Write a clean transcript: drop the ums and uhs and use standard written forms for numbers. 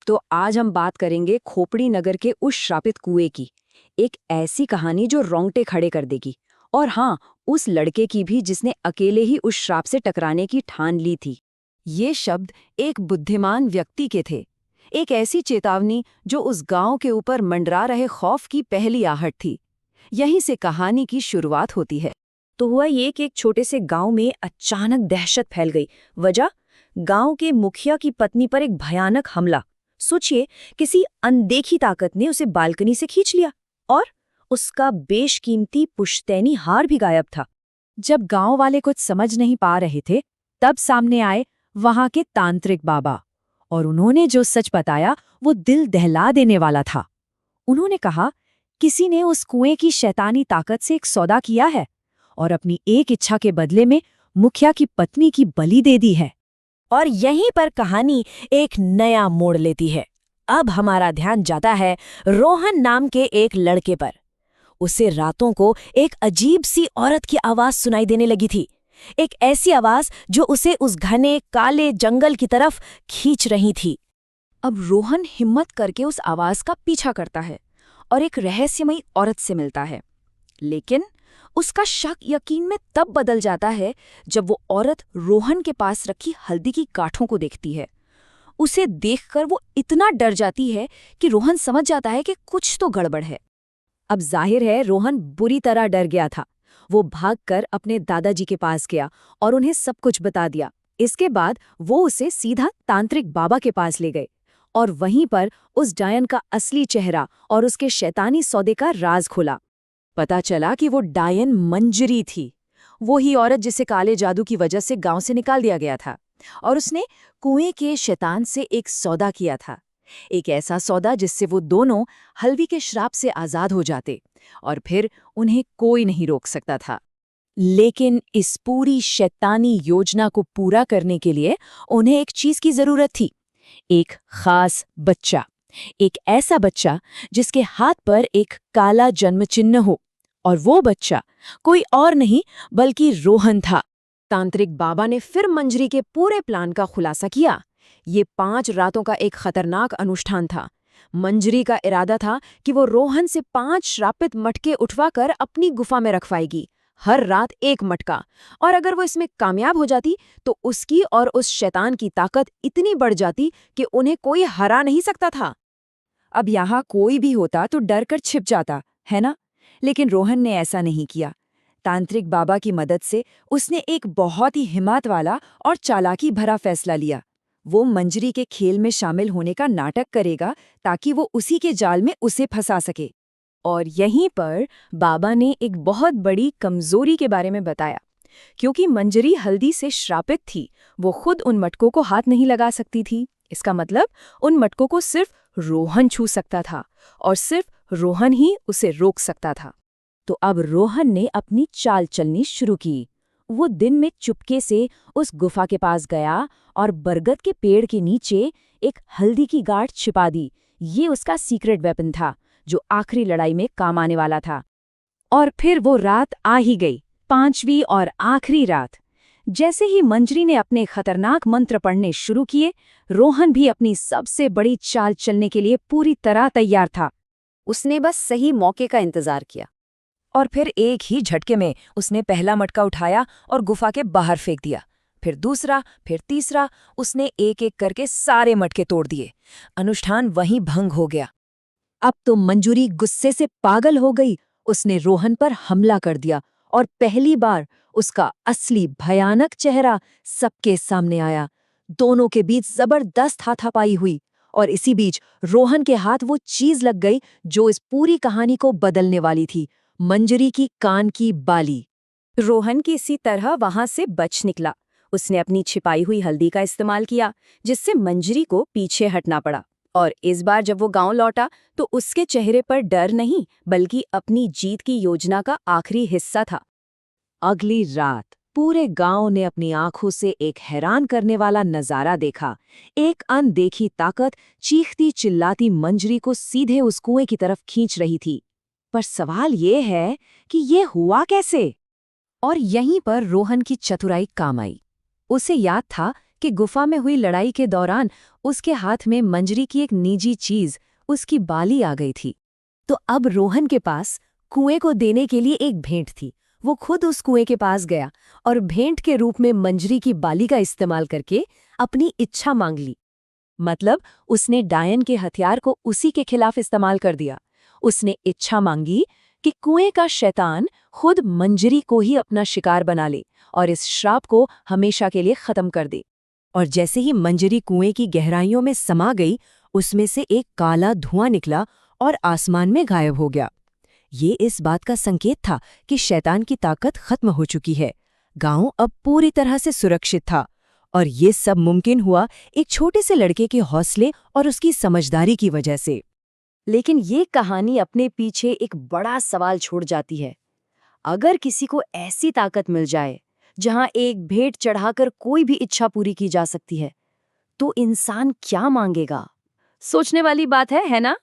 तो आज हम बात करेंगे खोपड़ी नगर के उस श्रापित कुएं की। एक ऐसी कहानी जो रोंगटे खड़े कर देगी। और हाँ, उस लड़के की भी जिसने अकेले ही उस श्राप से टकराने की ठान ली थी। ये शब्द एक बुद्धिमान व्यक्ति के थे। एक ऐसी चेतावनी जो उस गांव के ऊपर मंडरा रहे खौफ की पहली आहट थी। यहीं से कहानी की शुरुआत होती है। तो हुआ ये कि एक छोटे से गांव में अचानक दहशत फैल गई। वजह, गांव के मुखिया की पत्नी पर एक भयानक हमला। सोचिए, किसी अनदेखी ताकत ने उसे बालकनी से खींच लिया और उसका बेशकीमती पुश्तैनी हार भी गायब था। जब गांव वाले कुछ समझ नहीं पा रहे थे, तब सामने आए वहां के तांत्रिक बाबा। और उन्होंने जो सच बताया वो दिल दहला देने वाला था। उन्होंने कहा, किसी ने उस कुएं की शैतानी ताकत से एक सौदा किया है और अपनी एक इच्छा के बदले में मुखिया की पत्नी की बलि दे दी है। और यहीं पर कहानी एक नया मोड़ लेती है। अब हमारा ध्यान जाता है रोहन नाम के एक लड़के पर। उसे रातों को एक अजीब सी औरत की आवाज सुनाई देने लगी थी। एक ऐसी आवाज जो उसे उस घने काले जंगल की तरफ खींच रही थी। अब रोहन हिम्मत करके उस आवाज का पीछा करता है और एक रहस्यमयी औरत से मिलता है। लेकिन उसका शक यकीन में तब बदल जाता है जब वो औरत रोहन के पास रखी हल्दी की गांठों को देखती है। उसे देखकर वो इतना डर जाती है कि रोहन समझ जाता है कि कुछ तो गड़बड़ है। अब जाहिर है रोहन बुरी तरह डर गया था। वो भागकर अपने दादाजी के पास गया और उन्हें सब कुछ बता दिया। इसके बाद वो उसे सीधा तांत्रिक बाबा के पास ले गए और वहीं पर उस डायन का असली चेहरा और उसके शैतानी सौदे का राज खुला। पता चला कि वो डायन मंजरी थी, वो ही औरत जिसे काले जादू की वजह से गांव से निकाल दिया गया था। और उसने कुएं के शैतान से एक सौदा किया था, एक ऐसा सौदा जिससे वो दोनों हल्दी के श्राप से आजाद हो जाते और फिर उन्हें कोई नहीं रोक सकता था। लेकिन इस पूरी शैतानी योजना को पूरा करने के लिए उन्हें एक चीज की जरूरत थी, एक खास बच्चा। एक ऐसा बच्चा जिसके हाथ पर एक काला जन्म चिन्ह हो। और वो बच्चा कोई और नहीं बल्कि रोहन था। तांत्रिक बाबा ने फिर मंजरी के पूरे प्लान का खुलासा किया। ये 5 रातों का एक खतरनाक अनुष्ठान था। मंजरी का इरादा था कि वो रोहन से 5 श्रापित मटके उठवाकर अपनी गुफा में रखवाएगी, हर रात एक मटका। और अगर वो इसमें कामयाब हो जाती तो उसकी और उस शैतान की ताकत इतनी बढ़ जाती कि उन्हें कोई हरा नहीं सकता था। अब यहाँ कोई भी होता तो डर कर छिप जाता, है ना? लेकिन रोहन ने ऐसा नहीं किया। तांत्रिक बाबा की मदद से उसने एक बहुत ही हिम्मत वाला और चालाकी भरा फैसला लिया। वो मंजरी के खेल में शामिल होने का नाटक करेगा ताकि वो उसी के जाल में उसे फंसा सके। और यहीं पर बाबा ने एक बहुत बड़ी कमजोरी के बारे में बताया। क्योंकि मंजरी हल्दी से श्रापित थी, वो खुद उन मटकों को हाथ नहीं लगा सकती थी। इसका मतलब उन मटकों को सिर्फ रोहन छू सकता था और सिर्फ रोहन ही उसे रोक सकता था। तो अब रोहन ने अपनी चाल चलनी शुरू की। वो दिन में चुपके से उस गुफा के पास गया और बरगद के पेड़ के नीचे एक हल्दी की गांठ छिपा दी। ये उसका सीक्रेट वेपन था जो आखिरी लड़ाई में काम आने वाला था। और फिर वो रात आ ही गई, 5वीं और आखिरी रात। जैसे ही मंजरी ने अपने खतरनाक मंत्र पढ़ने शुरू किए, रोहन भी अपनी सबसे बड़ी चाल चलने के लिए पूरी तरह तैयार था। उसने बस सही मौके का इंतजार किया और फिर एक ही झटके में उसने पहला मटका उठाया और गुफा के बाहर फेंक दिया। फिर दूसरा, फिर तीसरा। उसने एक एक करके सारे मटके तोड़ दिए। अनुष्ठान वहीं भंग हो गया। अब तो मंजरी गुस्से से पागल हो गई। उसने रोहन पर हमला कर दिया और पहली बार उसका असली भयानक चेहरा सबके सामने आया। दोनों के बीच जबरदस्त हाथापाई हुई और इसी बीच रोहन के हाथ वो चीज लग गई जो इस पूरी कहानी को बदलने वाली थी, मंजरी की कान की बाली। रोहन किसी तरह वहां से बच निकला। उसने अपनी छिपाई हुई हल्दी का इस्तेमाल किया, जिससे मंजरी को पीछे हटना पड़ा। और इस बार जब वो गांव लौटा तो उसके चेहरे पर डर नहीं बल्कि अपनी जीत की योजना का आखिरी हिस्सा था। अगली रात पूरे गांव ने अपनी आंखों से एक हैरान करने वाला नजारा देखा। एक अनदेखी ताकत चीखती चिल्लाती मंजरी को सीधे उस कुएं की तरफ खींच रही थी। पर सवाल ये है कि ये हुआ कैसे? और यहीं पर रोहन की चतुराई काम आई। उसे याद था कि गुफा में हुई लड़ाई के दौरान उसके हाथ में मंजरी की एक निजी चीज, उसकी बाली आ गई थी। तो अब रोहन के पास कुएं को देने के लिए एक भेंट थी। वो खुद उस कुएं के पास गया और भेंट के रूप में मंजरी की बाली का इस्तेमाल करके अपनी इच्छा मांग ली। मतलब उसने डायन के हथियार को उसी के खिलाफ इस्तेमाल कर दिया। उसने इच्छा मांगी कि कुएं का शैतान खुद मंजरी को ही अपना शिकार बना ले और इस श्राप को हमेशा के लिए खत्म कर दे। और जैसे ही मंजरी कुएं की गहराइयों में समा गई, उसमें से एक काला धुआं निकला और आसमान में गायब हो गया। ये इस बात का संकेत था कि शैतान की ताकत खत्म हो चुकी है। गांव अब पूरी तरह से सुरक्षित था और ये सब मुमकिन हुआ एक छोटे से लड़के के हौसले और उसकी समझदारी की वजह से। लेकिन ये कहानी अपने पीछे एक बड़ा सवाल छोड़ जाती है। अगर किसी को ऐसी ताकत मिल जाए जहां एक भेंट चढ़ाकर कोई भी इच्छा पूरी की जा सकती है, तो इंसान क्या मांगेगा? सोचने वाली बात है ना?